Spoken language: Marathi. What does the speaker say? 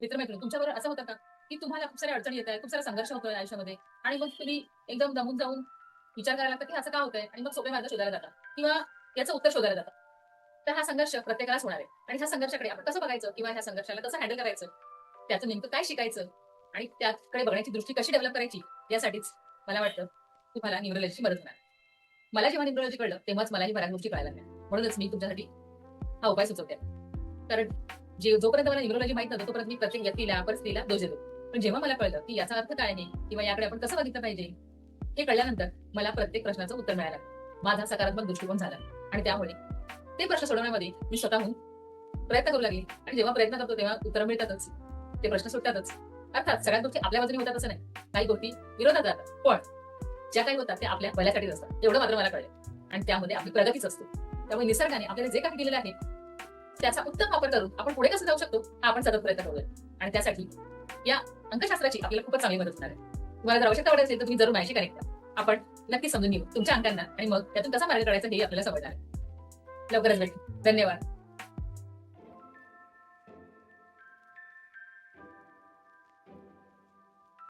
मित्रमैत्रिणी तुमच्याबरोबर असं होतं का, की तुम्हाला खूप साऱ्या अडचणी येत आहेत, खूप सारा संघर्ष होतोय आयुष्यामध्ये आणि मग तुम्ही एकदम दमून जाऊन विचार करायला लागता, की असं का होतंय आणि मग सोपे मार्ग शोधायला जाता किंवा याचं उत्तर शोधायला जाता. तर हा संघर्ष प्रत्येकालाच होणार आहे आणि ह्या संघर्षाकडे आपण कसं बघायचं किंवा ह्या संघर्षाला कसं हँडल करायचं, त्याचं नेमकं काय शिकायचं आणि त्याकडे बघण्याची दृष्टी कशी डेव्हलप करायची, यासाठीच मला वाटतं तुम्हाला न्यूरोलॉजीची मदत होणार. मला जेव्हा न्यूरोलॉजी कळलं, तेव्हाच मलाही बऱ्याच गोष्टी कळायला लागल्या. म्हणूनच मी तुमच्यासाठी हा उपाय सुचवते. कारण जोपर्यंत मला न्यूरोलॉजी माहित नव्हतं, तोपर्यंत मी प्रत्येक व्यक्तीला, परिस्थितीला दोष देतो. पण जेव्हा मला कळलं, की याचा अर्थ काय आहे किंवा याकडे आपण कसं बघितलं पाहिजे, हे कळल्यानंतर मला प्रत्येक प्रश्नाचं उत्तर मिळालं. माझा सकारात्मक दृष्टिकोन झाला आणि त्यामुळे ते प्रश्न सोडवण्यामध्ये मी स्वतःहून प्रयत्न करू लागले आणि जेव्हा प्रयत्न करतो तेव्हा उत्तरं मिळतातच. ते प्रश्न सुटतातच. अर्थात सगळ्या गोष्टी आपल्या बाजूने होतात असं नाही. काही गोष्टी विरोधात जातात. पण ज्या काही होतात त्या आपल्या भल्यासाठीच असतात. एवढं मात्र मला कळलं आणि त्यामध्ये आपली प्रगतीच असते. त्यामुळे निसर्गाने आपल्याला जे काही दिलेलं आहे, त्याचा उत्तम वापर करून आपण पुढे कसं जाऊ शकतो, हा आपण सतत प्रयत्न करूया. आणि त्यासाठी या अंकशास्त्राची आपल्याला खूपच चांगली मदत होणार आहे. तुम्हाला जर आवश्यकता वाटत असेल तर तुम्ही जरूर माझ्याशी कनेक्ट करा. आपण नक्की समजून घेऊ तुमच्या अंकांना आणि मग त्यातून कसा मार्ग काढायचा हे आपल्याला समजणार आहे. लवकरच भेटू. धन्यवाद.